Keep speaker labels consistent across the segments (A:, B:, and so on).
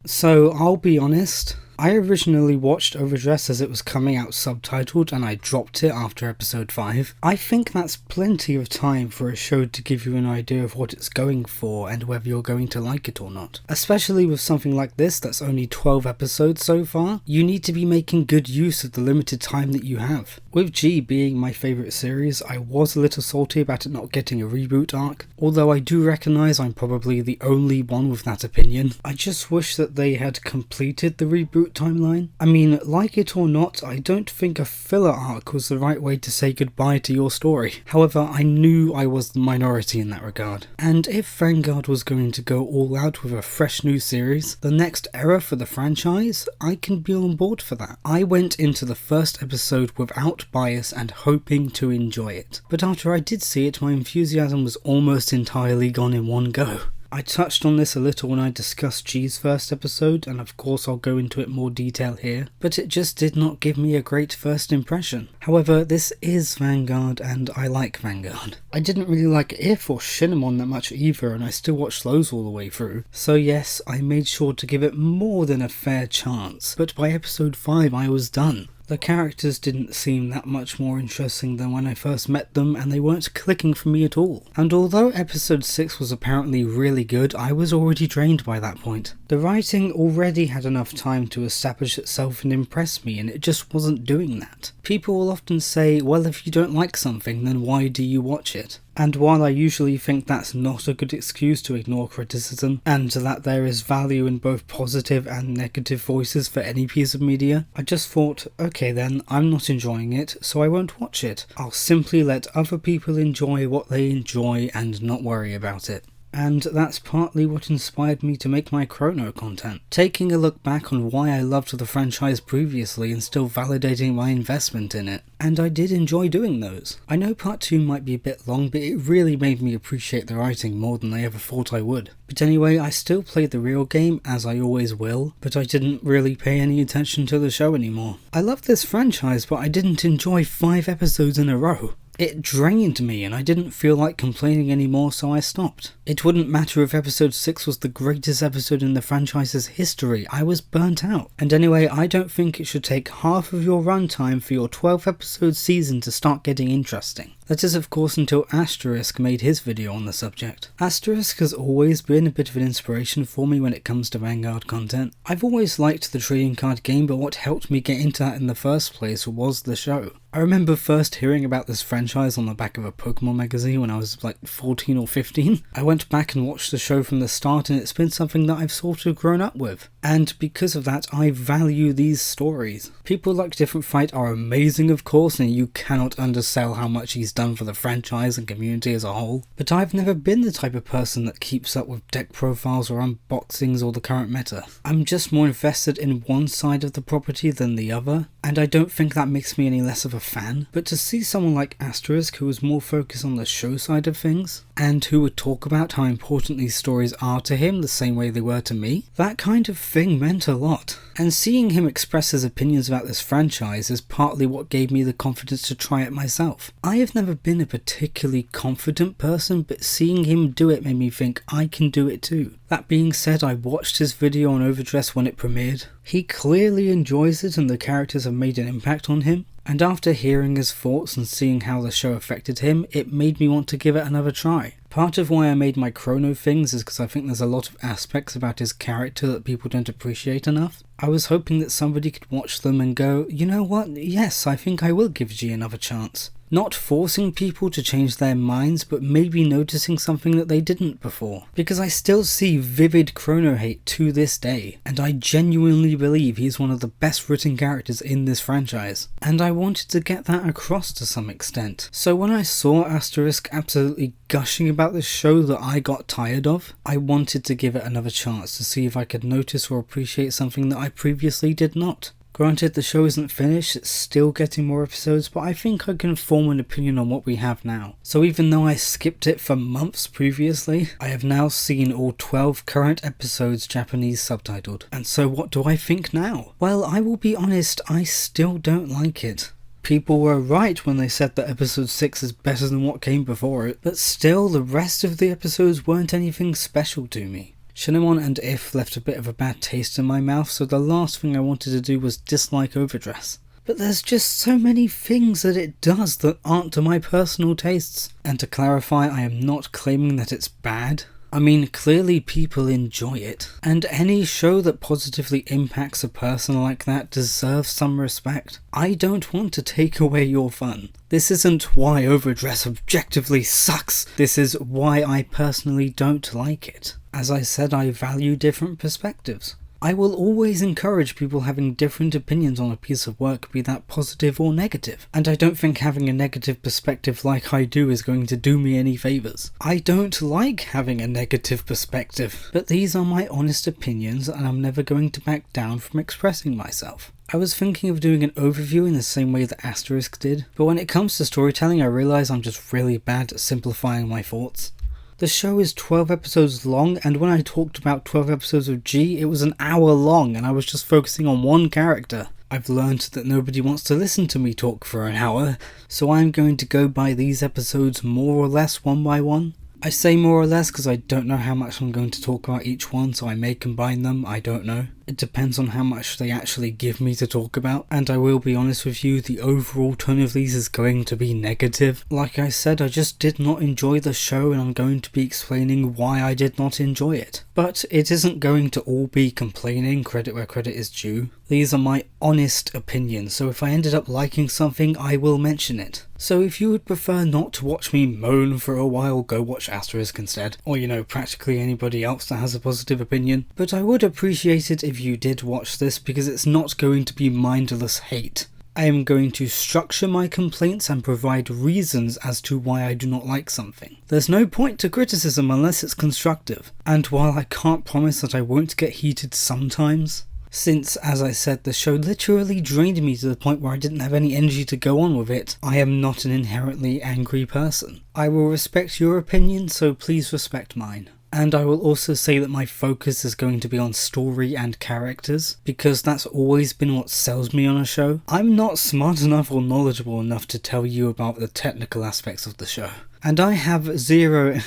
A: So I'll be honest, I originally watched Overdress as it was coming out subtitled and I dropped it after episode 5. I think that's plenty of time for a show to give you an idea of what it's going for and whether you're going to like it or not. Especially with something like this that's only 12 episodes so far, you need to be making good use of the limited time that you have. With G being my favourite series, I was a little salty about it not getting a reboot arc, although I do recognise I'm probably the only one with that opinion. I just wish that they had completed the reboot timeline. I mean, like it or not, I don't think a filler arc was the right way to say goodbye to your story. However, I knew I was the minority in that regard. And if Vanguard was going to go all out with a fresh new series, the next era for the franchise, I can be on board for that. I went into the first episode without bias and hoping to enjoy it. But after I did see it, my enthusiasm was almost entirely gone in one go. I touched on this a little when I discussed G's first episode, and of course I'll go into it more detail here, but it just did not give me a great first impression. However, this is Vanguard, and I like Vanguard. I didn't really like If or Shinamon that much either, and I still watched those all the way through, so yes, I made sure to give it more than a fair chance, but by episode 5 I was done. The characters didn't seem that much more interesting than when I first met them, and they weren't clicking for me at all. And although episode 6 was apparently really good, I was already drained by that point. The writing already had enough time to establish itself and impress me, and it just wasn't doing that. People will often say, well, if you don't like something, then why do you watch it? And while I usually think that's not a good excuse to ignore criticism, and that there is value in both positive and negative voices for any piece of media, I just thought, okay then, I'm not enjoying it, so I won't watch it. I'll simply let other people enjoy what they enjoy and not worry about it. And that's partly what inspired me to make my Chrono content. Taking a look back on why I loved the franchise previously and still validating my investment in it. And I did enjoy doing those. I know part 2 might be a bit long, but it really made me appreciate the writing more than I ever thought I would. But anyway, I still played the real game, as I always will, but I didn't really pay any attention to the show anymore. I love this franchise, but I didn't enjoy 5 episodes in a row. It drained me and I didn't feel like complaining anymore, so I stopped. It wouldn't matter if episode 6 was the greatest episode in the franchise's history, I was burnt out. And anyway, I don't think it should take half of your runtime for your 12 episode season to start getting interesting. That is of course until Asterisk made his video on the subject. Asterisk has always been a bit of an inspiration for me when it comes to Vanguard content. I've always liked the trading card game, but what helped me get into that in the first place was the show. I remember first hearing about this franchise on the back of a Pokemon magazine when I was like 14 or 15. I went back and watched the show from the start, and it's been something that I've sort of grown up with. And because of that, I value these stories. People like Different Fight are amazing of course, and you cannot undersell how much he's done for the franchise and community as a whole. But I've never been the type of person that keeps up with deck profiles or unboxings or the current meta. I'm just more invested in one side of the property than the other, and I don't think that makes me any less of a fan. But to see someone like Asterisk who was more focused on the show side of things, and who would talk about how important these stories are to him the same way they were to me, that kind of thing meant a lot. And seeing him express his opinions about this franchise is partly what gave me the confidence to try it myself. I have never been a particularly confident person, but seeing him do it made me think I can do it too. That being said, I watched his video on Overdress when it premiered. He clearly enjoys it and the characters have made an impact on him. And after hearing his thoughts and seeing how the show affected him, it made me want to give it another try. Part of why I made my Chrono things is because I think there's a lot of aspects about his character that people don't appreciate enough. I was hoping that somebody could watch them and go, you know what, yes, I think I will give G another chance. Not forcing people to change their minds, but maybe noticing something that they didn't before. Because I still see vivid Chrono hate to this day, and I genuinely believe he's one of the best written characters in this franchise. And I wanted to get that across to some extent. So when I saw Asterisk absolutely gushing about this show that I got tired of, I wanted to give it another chance to see if I could notice or appreciate something that I previously did not. Granted, the show isn't finished, it's still getting more episodes, but I think I can form an opinion on what we have now. So even though I skipped it for months previously, I have now seen all 12 current episodes Japanese subtitled. And so what do I think now? Well, I will be honest, I still don't like it. People were right when they said that episode 6 is better than what came before it, but still the rest of the episodes weren't anything special to me. Shinemon and If left a bit of a bad taste in my mouth, so the last thing I wanted to do was dislike Overdress. But there's just so many things that it does that aren't to my personal tastes. And to clarify, I am not claiming that it's bad. I mean, clearly people enjoy it, and any show that positively impacts a person like that deserves some respect. I don't want to take away your fun. This isn't why Overdress objectively sucks, this is why I personally don't like it. As I said, I value different perspectives. I will always encourage people having different opinions on a piece of work, be that positive or negative, and I don't think having a negative perspective like I do is going to do me any favours. I don't like having a negative perspective, but these are my honest opinions and I'm never going to back down from expressing myself. I was thinking of doing an overview in the same way that Asterisk did, but when it comes to storytelling I realise I'm just really bad at simplifying my thoughts. The show is 12 episodes long, and when I talked about 12 episodes of G, it was an hour long and I was just focusing on one character. I've learned that nobody wants to listen to me talk for an hour, so I'm going to go by these episodes more or less one by one. I say more or less because I don't know how much I'm going to talk about each one, so I may combine them, I don't know. It depends on how much they actually give me to talk about, and I will be honest with you, the overall tone of these is going to be negative. Like I said, I just did not enjoy the show and I'm going to be explaining why I did not enjoy it. But it isn't going to all be complaining, credit where credit is due. These are my honest opinions, so if I ended up liking something, I will mention it. So if you would prefer not to watch me moan for a while, go watch Asterisk instead. Or practically anybody else that has a positive opinion. But I would appreciate it if you did watch this, because it's not going to be mindless hate. I am going to structure my complaints and provide reasons as to why I do not like something. There's no point to criticism unless it's constructive. And while I can't promise that I won't get heated sometimes, since, as I said, the show literally drained me to the point where I didn't have any energy to go on with it, I am not an inherently angry person. I will respect your opinion, so please respect mine. And I will also say that my focus is going to be on story and characters, because that's always been what sells me on a show. I'm not smart enough or knowledgeable enough to tell you about the technical aspects of the show. And I have zero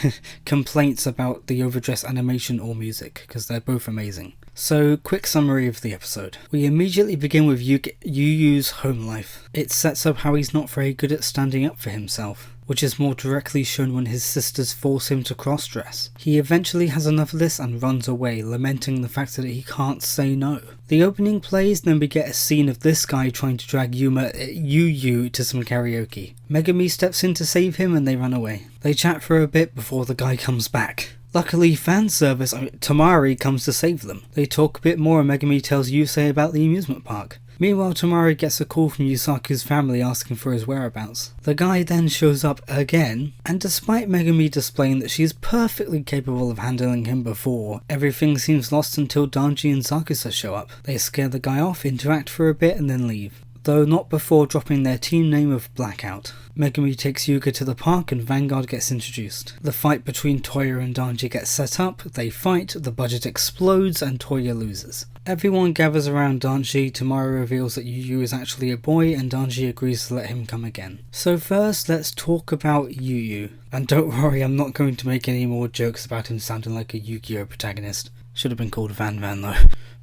A: complaints about the Overdress animation or music, because they're both amazing. So, quick summary of the episode. We immediately begin with Yu-Yu's home life. It sets up how he's not very good at standing up for himself, which is more directly shown when his sisters force him to cross-dress. He eventually has enough of this and runs away, lamenting the fact that he can't say no. The opening plays, then we get a scene of this guy trying to drag Yu-Yu to some karaoke. Megami steps in to save him and they run away. They chat for a bit before the guy comes back. Luckily, Tamari comes to save them. They talk a bit more and Megami tells Yusei about the amusement park. Meanwhile, Tamari gets a call from Yusaku's family asking for his whereabouts. The guy then shows up again, and despite Megami displaying that she is perfectly capable of handling him before, everything seems lost until Danji and Sakusa show up. They scare the guy off, interact for a bit, and then leave. Though not before dropping their team name of Blackout. Megami takes Yuga to the park and Vanguard gets introduced. The fight between Toya and Danji gets set up, they fight, the budget explodes and Toya loses. Everyone gathers around Danji, Tamara reveals that Yu-Yu is actually a boy and Danji agrees to let him come again. So first let's talk about Yu-Yu. And don't worry, I'm not going to make any more jokes about him sounding like a Yu-Gi-Oh protagonist. Should have been called Van though.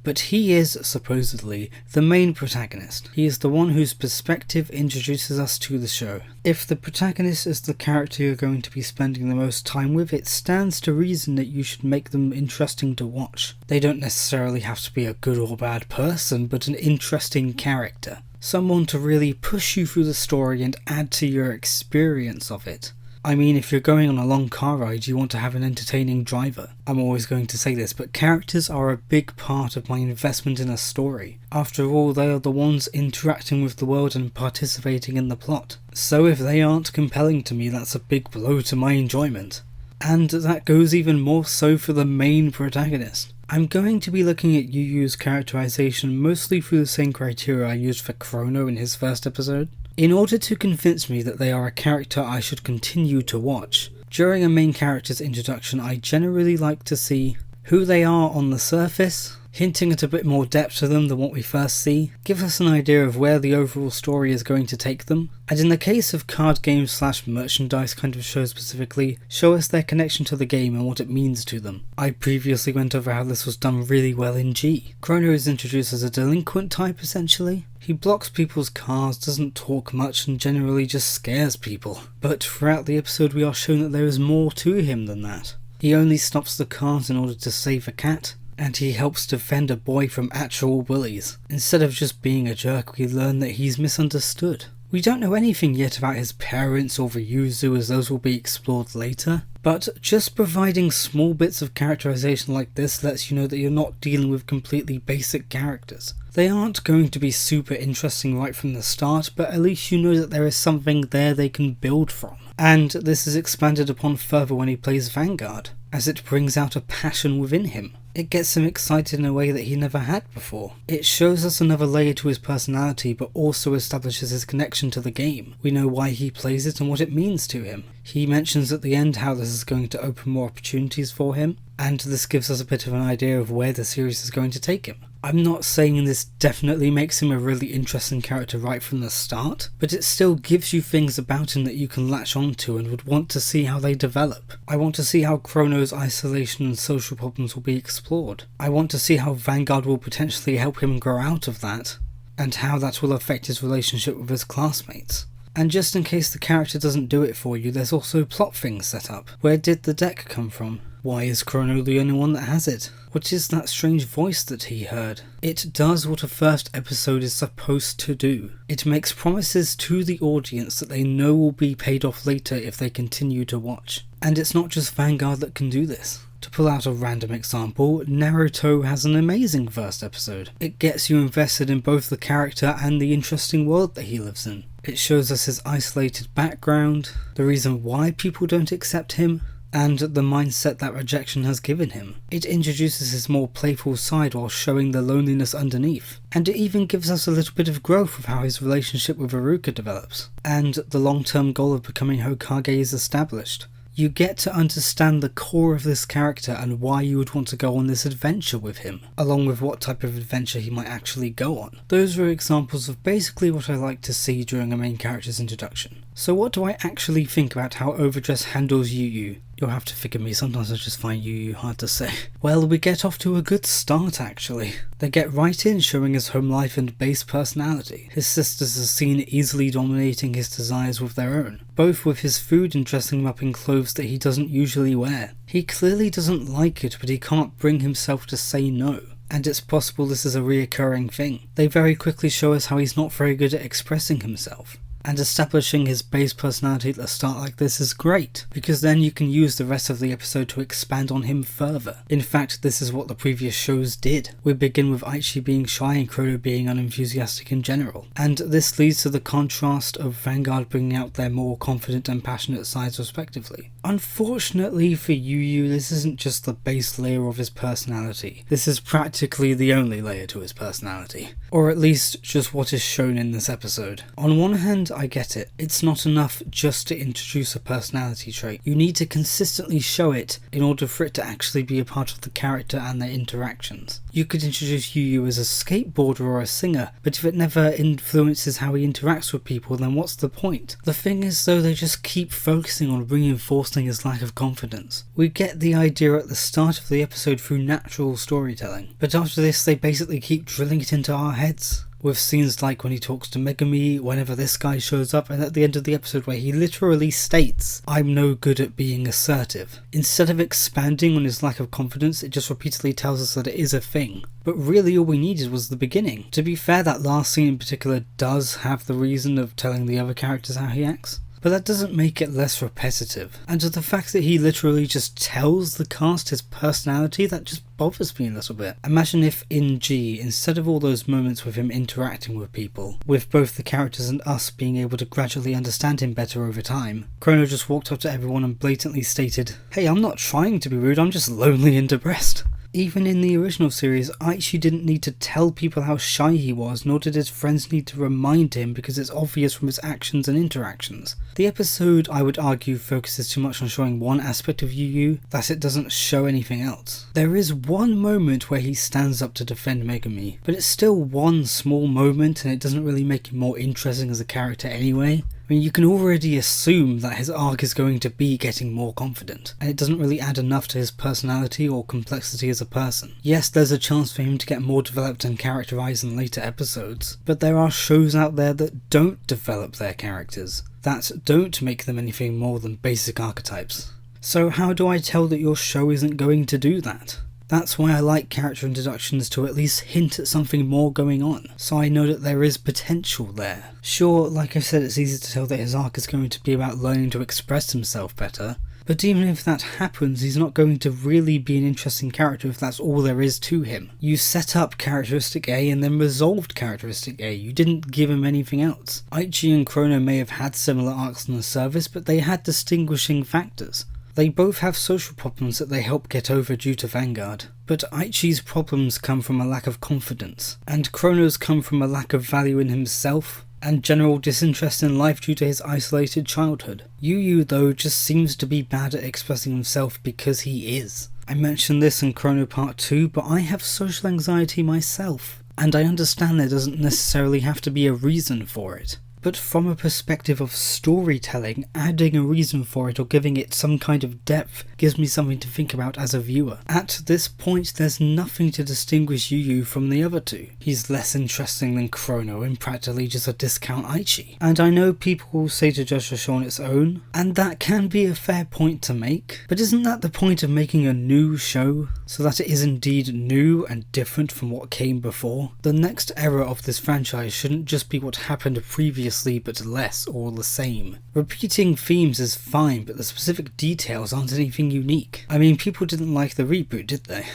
A: But he is, supposedly, the main protagonist. He is the one whose perspective introduces us to the show. If the protagonist is the character you're going to be spending the most time with, it stands to reason that you should make them interesting to watch. They don't necessarily have to be a good or bad person, but an interesting character. Someone to really push you through the story and add to your experience of it. I mean, if you're going on a long car ride, you want to have an entertaining driver. I'm always going to say this, but characters are a big part of my investment in a story. After all, they are the ones interacting with the world and participating in the plot. So if they aren't compelling to me, that's a big blow to my enjoyment. And that goes even more so for the main protagonist. I'm going to be looking at Yu-Yu's characterization mostly through the same criteria I used for Chrono in his first episode. In order to convince me that they are a character I should continue to watch, during a main character's introduction I generally like to see who they are on the surface, hinting at a bit more depth to them than what we first see, give us an idea of where the overall story is going to take them, and in the case of card games / merchandise kind of shows specifically, show us their connection to the game and what it means to them. I previously went over how this was done really well in G. Chrono is introduced as a delinquent type essentially. He blocks people's cars, doesn't talk much, and generally just scares people. But throughout the episode we are shown that there is more to him than that. He only stops the cars in order to save a cat, and he helps defend a boy from actual bullies. Instead of just being a jerk, we learn that he's misunderstood. We don't know anything yet about his parents or Ryuzu, as those will be explored later, but just providing small bits of characterization like this lets you know that you're not dealing with completely basic characters. They aren't going to be super interesting right from the start, but at least you know that there is something there they can build from. And this is expanded upon further when he plays Vanguard, as it brings out a passion within him. It gets him excited in a way that he never had before. It shows us another layer to his personality, but also establishes his connection to the game. We know why he plays it and what it means to him. He mentions at the end how this is going to open more opportunities for him, and this gives us a bit of an idea of where the series is going to take him. I'm not saying this definitely makes him a really interesting character right from the start, but it still gives you things about him that you can latch onto and would want to see how they develop. I want to see how Chrono's isolation and social problems will be explored. I want to see how Vanguard will potentially help him grow out of that, and how that will affect his relationship with his classmates. And just in case the character doesn't do it for you, there's also plot things set up. Where did the deck come from? Why is Chrono the only one that has it? What is that strange voice that he heard? It does what a first episode is supposed to do. It makes promises to the audience that they know will be paid off later if they continue to watch. And it's not just Vanguard that can do this. To pull out a random example, Naruto has an amazing first episode. It gets you invested in both the character and the interesting world that he lives in. It shows us his isolated background, the reason why people don't accept him, and the mindset that rejection has given him. It introduces his more playful side while showing the loneliness underneath, and it even gives us a little bit of growth of how his relationship with Iruka develops, and the long-term goal of becoming Hokage is established. You get to understand the core of this character and why you would want to go on this adventure with him, along with what type of adventure he might actually go on. Those were examples of basically what I like to see during a main character's introduction. So what do I actually think about how Overdress handles Yu Yu? You'll have to forgive me, sometimes I just find Yu Yu hard to say. Well, we get off to a good start actually. They get right in showing his home life and base personality. His sisters are seen easily dominating his desires with their own, both with his food and dressing him up in clothes that he doesn't usually wear. He clearly doesn't like it, but he can't bring himself to say no. And it's possible this is a reoccurring thing. They very quickly show us how he's not very good at expressing himself. And establishing his base personality at the start like this is great, because then you can use the rest of the episode to expand on him further. In fact, this is what the previous shows did. We begin with Aichi being shy and Chrono being unenthusiastic in general, and this leads to the contrast of Vanguard bringing out their more confident and passionate sides respectively. Unfortunately for Yu Yu, this isn't just the base layer of his personality. This is practically the only layer to his personality, or at least just what is shown in this episode. On one hand, I get it. It's not enough just to introduce a personality trait. You need to consistently show it in order for it to actually be a part of the character and their interactions. You could introduce Yu Yu as a skateboarder or a singer, but if it never influences how he interacts with people, then what's the point? The thing is though, they just keep focusing on reinforcing his lack of confidence. We get the idea at the start of the episode through natural storytelling, but after this they basically keep drilling it into our heads. With scenes like when he talks to Megami, whenever this guy shows up, and at the end of the episode where he literally states, "I'm no good at being assertive." Instead of expanding on his lack of confidence, it just repeatedly tells us that it is a thing. But really all we needed was the beginning. To be fair, that last scene in particular does have the reason of telling the other characters how he acts, but that doesn't make it less repetitive. And to the fact that he literally just tells the cast his personality, that just bothers me a little bit. Imagine if in G, instead of all those moments with him interacting with people, with both the characters and us being able to gradually understand him better over time, Chrono just walked up to everyone and blatantly stated, "Hey, I'm not trying to be rude, I'm just lonely and depressed." Even in the original series, Aichi didn't need to tell people how shy he was, nor did his friends need to remind him because it's obvious from his actions and interactions. The episode, I would argue, focuses too much on showing one aspect of Yu Yu, that it doesn't show anything else. There is one moment where he stands up to defend Megumi, but it's still one small moment and it doesn't really make him more interesting as a character anyway. I mean, you can already assume that his arc is going to be getting more confident, and it doesn't really add enough to his personality or complexity as a person. Yes, there's a chance for him to get more developed and characterized in later episodes, but there are shows out there that don't develop their characters, that don't make them anything more than basic archetypes. So how do I tell that your show isn't going to do that? That's why I like character introductions, to at least hint at something more going on, so I know that there is potential there. Sure, like I said, it's easy to tell that his arc is going to be about learning to express himself better, but even if that happens, he's not going to really be an interesting character if that's all there is to him. You set up characteristic A and then resolved characteristic A, you didn't give him anything else. Aichi and Chrono may have had similar arcs on the surface, but they had distinguishing factors. They both have social problems that they help get over due to Vanguard, but Aichi's problems come from a lack of confidence, and Chrono's come from a lack of value in himself, and general disinterest in life due to his isolated childhood. Yu Yu, though, just seems to be bad at expressing himself because he is. I mentioned this in Chrono Part 2, but I have social anxiety myself, and I understand there doesn't necessarily have to be a reason for it. But from a perspective of storytelling, adding a reason for it or giving it some kind of depth gives me something to think about as a viewer. At this point, there's nothing to distinguish Yu Yu from the other two. He's less interesting than Chrono and practically just a discount Aichi. And I know people will say to judge the show on its own, and that can be a fair point to make, but isn't that the point of making a new show? So that it is indeed new and different from what came before? The next era of this franchise shouldn't just be what happened previously, but less or the same. Repeating themes is fine, but the specific details aren't anything unique. I mean, people didn't like the reboot, did they?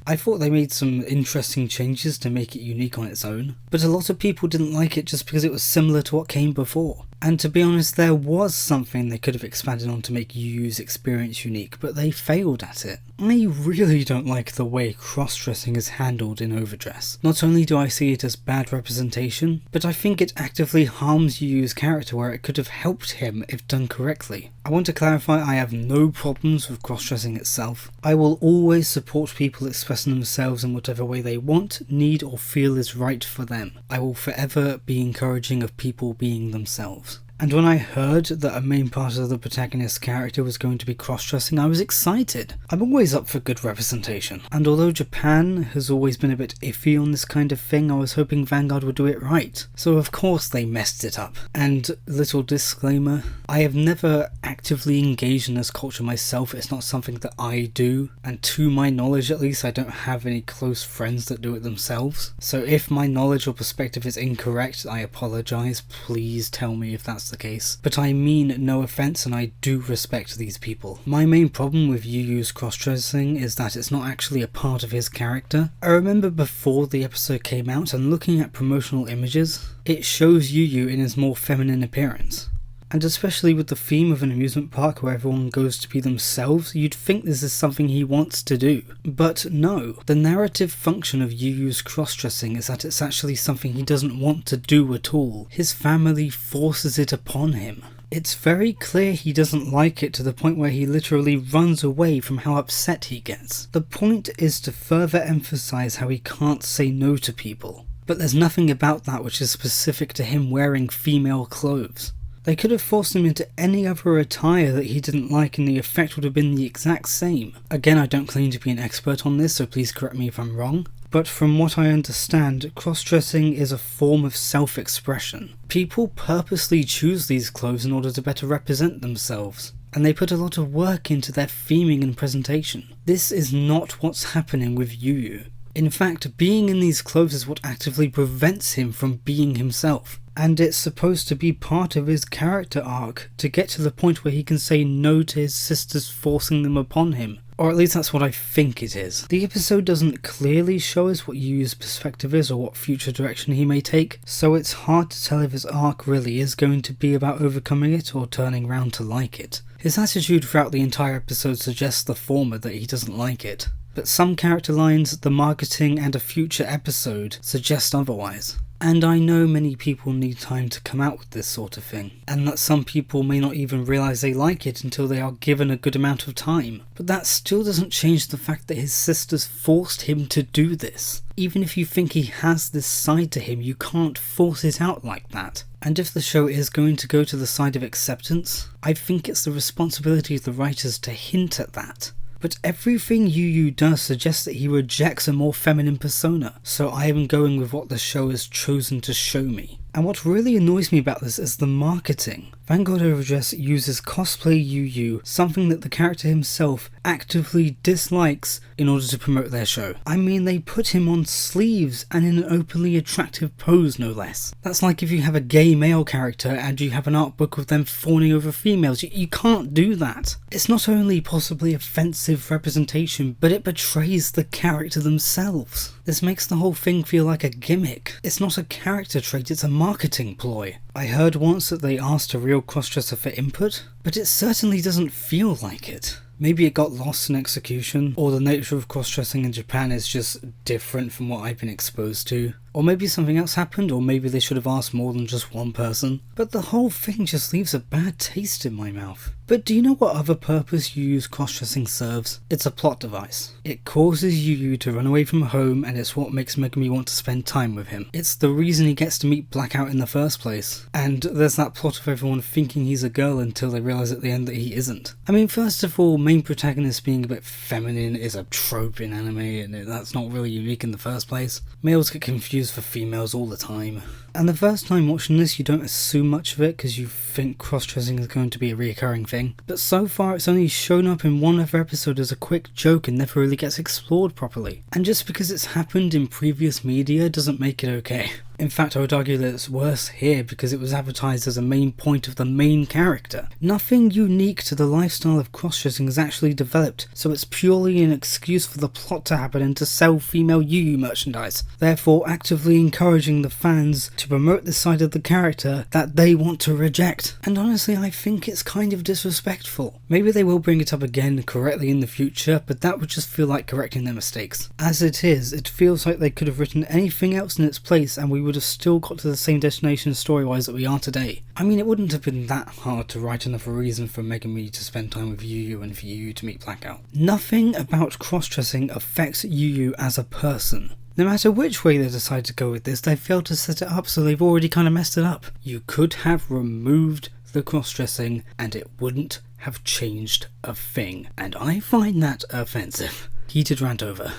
A: I thought they made some interesting changes to make it unique on its own, but a lot of people didn't like it just because it was similar to what came before. And to be honest, there was something they could have expanded on to make Yu Yu's experience unique, but they failed at it. I really don't like the way cross-dressing is handled in Overdress. Not only do I see it as bad representation, but I think it actively harms Yu Yu's character where it could have helped him if done correctly. I want to clarify, I have no problems with cross-dressing itself. I will always support people expressing themselves in whatever way they want, need, or feel is right for them. I will forever be encouraging of people being themselves. And when I heard that a main part of the protagonist's character was going to be cross-dressing, I was excited. I'm always up for good representation, and although Japan has always been a bit iffy on this kind of thing, I was hoping Vanguard would do it right. So of course they messed it up. And little disclaimer, I have never actively engaged in this culture myself. It's not something that I do, and to my knowledge at least, I don't have any close friends that do it themselves. So if my knowledge or perspective is incorrect, I apologise. Please tell me if that's the case, but I mean no offence and I do respect these people. My main problem with Yu Yu's cross-dressing is that it's not actually a part of his character. I remember before the episode came out and looking at promotional images, it shows Yu Yu in his more feminine appearance. And especially with the theme of an amusement park where everyone goes to be themselves, you'd think this is something he wants to do. But no, the narrative function of Yu Yu's cross-dressing is that it's actually something he doesn't want to do at all. His family forces it upon him. It's very clear he doesn't like it to the point where he literally runs away from how upset he gets. The point is to further emphasize how he can't say no to people. But there's nothing about that which is specific to him wearing female clothes. They could have forced him into any other attire that he didn't like and the effect would have been the exact same. Again, I don't claim to be an expert on this, so please correct me if I'm wrong. But from what I understand, cross-dressing is a form of self-expression. People purposely choose these clothes in order to better represent themselves, and they put a lot of work into their theming and presentation. This is not what's happening with Yu Yu. In fact, being in these clothes is what actively prevents him from being himself. And it's supposed to be part of his character arc to get to the point where he can say no to his sisters forcing them upon him. Or at least that's what I think it is. The episode doesn't clearly show us what Yu Yu's perspective is or what future direction he may take, so it's hard to tell if his arc really is going to be about overcoming it or turning round to like it. His attitude throughout the entire episode suggests the former, that he doesn't like it. but some character lines, the marketing, and a future episode suggest otherwise. And I know many people need time to come out with this sort of thing, and that some people may not even realise they like it until they are given a good amount of time. But that still doesn't change the fact that his sisters forced him to do this. Even if you think he has this side to him, you can't force it out like that. And if the show is going to go to the side of acceptance, I think it's the responsibility of the writers to hint at that. But everything Yu Yu does suggests that he rejects a more feminine persona, so I am going with what the show has chosen to show me. And what really annoys me about this is the marketing. Vanguard Overdress uses cosplay Yu Yu, something that the character himself actively dislikes, in order to promote their show. I mean, they put him on sleeves and in an openly attractive pose, no less. That's like if you have a gay male character and you have an art book of them fawning over females. You can't do that. It's not only possibly offensive representation, but it betrays the character themselves. This makes the whole thing feel like a gimmick. It's not a character trait, it's a marketing ploy. I heard once that they asked a real crossdresser for input, but it certainly doesn't feel like it. Maybe it got lost in execution, or the nature of cross-dressing in Japan is just different from what I've been exposed to. Or maybe something else happened, or maybe they should have asked more than just one person. But the whole thing just leaves a bad taste in my mouth. But do you know what other purpose Yu Yu's cross-dressing serves? It's a plot device. It causes Yu Yu to run away from home, and it's what makes Megumi want to spend time with him. It's the reason he gets to meet Blackout in the first place. And there's that plot of everyone thinking he's a girl until they realise at the end that he isn't. I mean, first of all, main protagonist being a bit feminine is a trope in anime, and that's not really unique in the first place. Males get confused for females all the time. And the first time watching this, you don't assume much of it because you think cross-dressing is going to be a reoccurring thing. But so far it's only shown up in one other episode as a quick joke and never really gets explored properly. And just because it's happened in previous media doesn't make it okay. In fact, I would argue that it's worse here because it was advertised as a main point of the main character. Nothing unique to the lifestyle of cross-dressing is actually developed, so it's purely an excuse for the plot to happen and to sell female Yu Yu merchandise, therefore actively encouraging the fans to promote the side of the character that they want to reject. And honestly, I think it's kind of disrespectful. Maybe they will bring it up again correctly in the future, but that would just feel like correcting their mistakes. As it is, it feels like they could have written anything else in its place and we would have still got to the same destination story-wise that we are today. I mean, it wouldn't have been that hard to write enough a reason for Megumi to spend time with Yu Yu and for Yu Yu to meet Blackout. Nothing about cross-dressing affects Yu Yu as a person. No matter which way they decide to go with this, they failed to set it up, so they've already kind of messed it up. You could have removed the cross-dressing and it wouldn't have changed a thing, and I find that offensive. Heated rant over.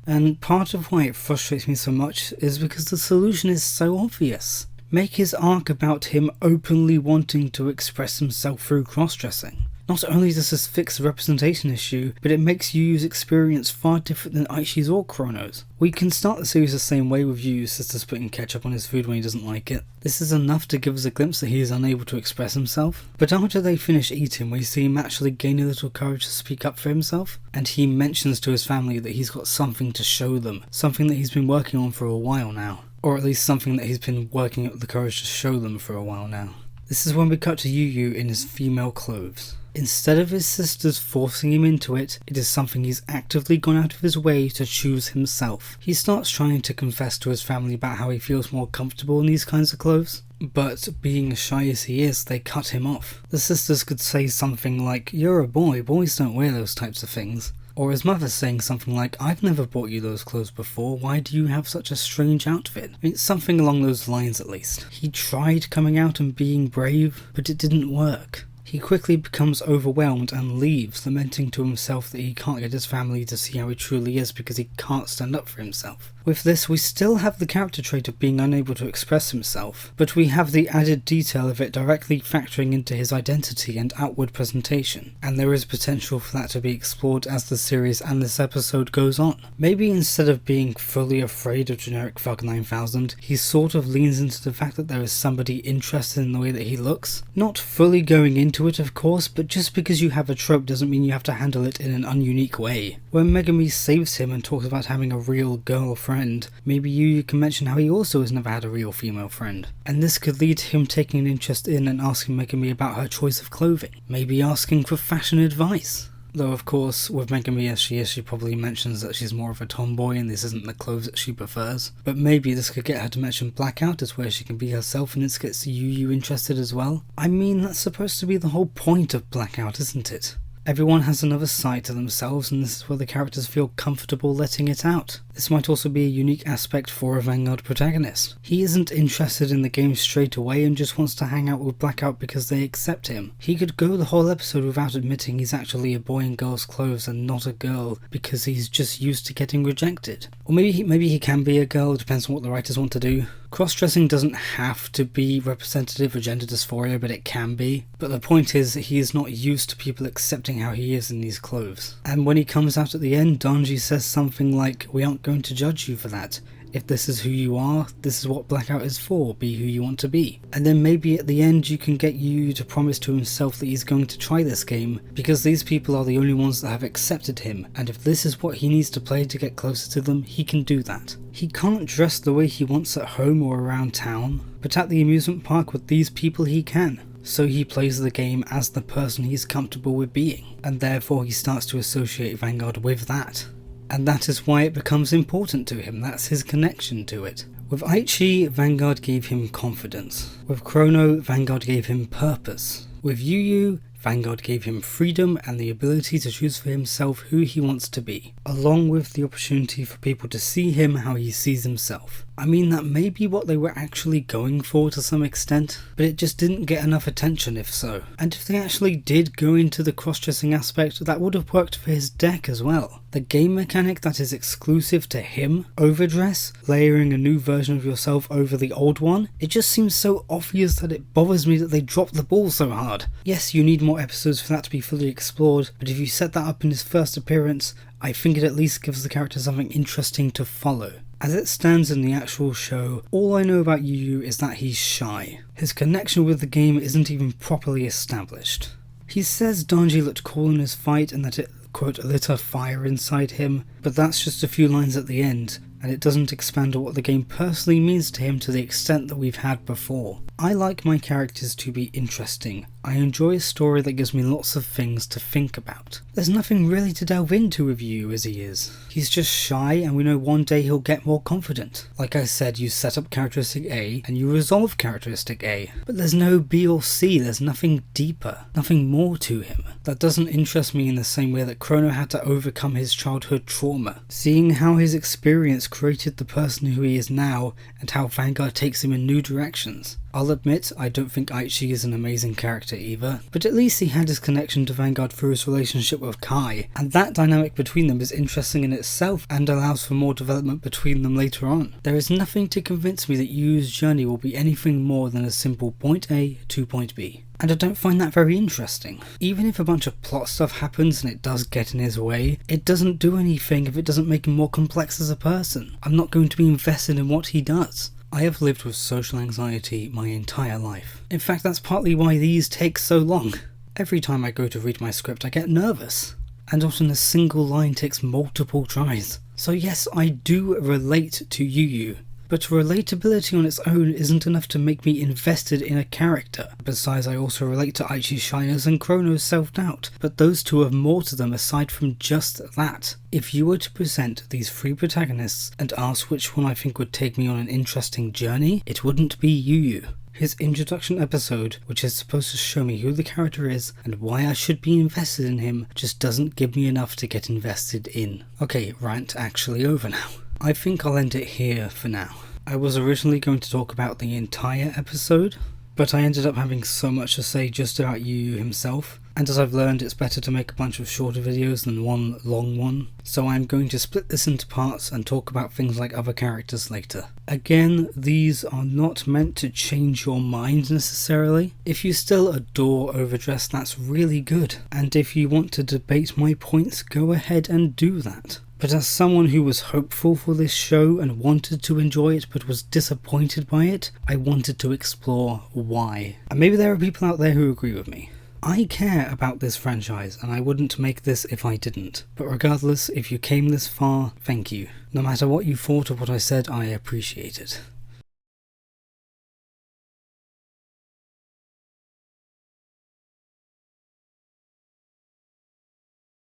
A: And part of why it frustrates me so much is because the solution is so obvious. Make his arc about him openly wanting to express himself through cross-dressing. Not only does this fix the representation issue, but it makes Yu Yu's experience far different than Aishi's or Chrono's. We can start the series the same way with Yu Yu's sisters putting ketchup on his food when he doesn't like it. This is enough to give us a glimpse that he is unable to express himself. But after they finish eating, we see him actually gain a little courage to speak up for himself, and he mentions to his family that he's got something to show them, something that he's been working on for a while now. Or at least something that he's been working up the courage to show them for a while now. This is when we cut to Yu Yu in his female clothes. Instead of his sisters forcing him into it, it is something he's actively gone out of his way to choose himself. He starts trying to confess to his family about how he feels more comfortable in these kinds of clothes, but being as shy as he is, they cut him off. The sisters could say something like, "You're a boy, boys don't wear those types of things." Or his mother saying something like, "I've never bought you those clothes before, why do you have such a strange outfit?" I mean, something along those lines at least. He tried coming out and being brave, but it didn't work. He quickly becomes overwhelmed and leaves, lamenting to himself that he can't get his family to see how he truly is because he can't stand up for himself. With this, we still have the character trait of being unable to express himself, but we have the added detail of it directly factoring into his identity and outward presentation, and there is potential for that to be explored as the series and this episode goes on. Maybe instead of being fully afraid of generic Thug 9000, he sort of leans into the fact that there is somebody interested in the way that he looks. Not fully going into it, of course, but just because you have a trope doesn't mean you have to handle it in an ununique way. When Megumi saves him and talks about having a real girlfriend, maybe Yu can mention how he also has never had a real female friend. And this could lead to him taking an interest in and asking Megumi about her choice of clothing. Maybe asking for fashion advice. Though of course, with Megami as she is, she probably mentions that she's more of a tomboy and this isn't the clothes that she prefers. But maybe this could get her to mention Blackout as where she can be herself and this gets Yu interested as well. I mean, that's supposed to be the whole point of Blackout, isn't it? Everyone has another side to themselves and this is where the characters feel comfortable letting it out. This might also be a unique aspect for a Vanguard protagonist. He isn't interested in the game straight away and just wants to hang out with Blackout because they accept him. He could go the whole episode without admitting he's actually a boy in girl's clothes and not a girl because he's just used to getting rejected. Or maybe he can be a girl, it depends on what the writers want to do. Cross-dressing doesn't have to be representative of gender dysphoria, but it can be. But the point is that he is not used to people accepting how he is in these clothes. And when he comes out at the end, Danji says something like, "We aren't going to judge you for that. If this is who you are, this is what Blackout is for, be who you want to be." And then maybe at the end you can get Yu to promise to himself that he's going to try this game, because these people are the only ones that have accepted him, and if this is what he needs to play to get closer to them, he can do that. He can't dress the way he wants at home or around town, but at the amusement park with these people he can. So he plays the game as the person he's comfortable with being, and therefore he starts to associate Vanguard with that. And that is why it becomes important to him, that's his connection to it. With Aichi, Vanguard gave him confidence. With Chrono, Vanguard gave him purpose. With Yu, Vanguard gave him freedom and the ability to choose for himself who he wants to be, along with the opportunity for people to see him how he sees himself. I mean, that may be what they were actually going for to some extent, but it just didn't get enough attention if so. And if they actually did go into the cross-dressing aspect, that would have worked for his deck as well. The game mechanic that is exclusive to him, Overdress, layering a new version of yourself over the old one, it just seems so obvious that it bothers me that they dropped the ball so hard. Yes, you need more episodes for that to be fully explored, but if you set that up in his first appearance, I think it at least gives the character something interesting to follow. As it stands in the actual show, all I know about Yu is that he's shy. His connection with the game isn't even properly established. He says Danji looked cool in his fight and that it, quote, lit a fire inside him, but that's just a few lines at the end, and it doesn't expand on what the game personally means to him to the extent that we've had before. I like my characters to be interesting. I enjoy a story that gives me lots of things to think about. There's nothing really to delve into with Yu as he is. He's just shy and we know one day he'll get more confident. Like I said, you set up characteristic A and you resolve characteristic A, but there's no B or C, there's nothing deeper, nothing more to him. That doesn't interest me in the same way that Chrono had to overcome his childhood trauma. Seeing how his experience created the person who he is now and how Vanguard takes him in new directions. I'll admit, I don't think Aichi is an amazing character either, but at least he had his connection to Vanguard through his relationship with Kai, and that dynamic between them is interesting in itself and allows for more development between them later on. There is nothing to convince me that Yu's journey will be anything more than a simple point A to point B. And I don't find that very interesting. Even if a bunch of plot stuff happens and it does get in his way, it doesn't do anything if it doesn't make him more complex as a person. I'm not going to be invested in what he does. I have lived with social anxiety my entire life. In fact, that's partly why these take so long. Every time I go to read my script, I get nervous. And often a single line takes multiple tries. So yes, I do relate to Yu. But relatability on its own isn't enough to make me invested in a character. Besides, I also relate to Aichi's shyness and Chrono's self-doubt, but those two have more to them aside from just that. If you were to present these three protagonists and ask which one I think would take me on an interesting journey, it wouldn't be Yu. His introduction episode, which is supposed to show me who the character is and why I should be invested in him, just doesn't give me enough to get invested in. Okay, rant actually over now. I think I'll end it here for now. I was originally going to talk about the entire episode, but I ended up having so much to say just about Yu himself, and as I've learned it's better to make a bunch of shorter videos than one long one, so I'm going to split this into parts and talk about things like other characters later. Again, these are not meant to change your mind necessarily. If you still adore Overdress, that's really good, and if you want to debate my points, go ahead and do that. But as someone who was hopeful for this show and wanted to enjoy it but was disappointed by it, I wanted to explore why. And maybe there are people out there who agree with me. I care about this franchise and I wouldn't make this if I didn't. But regardless, if you came this far, thank you. No matter what you thought of what I said, I appreciate it.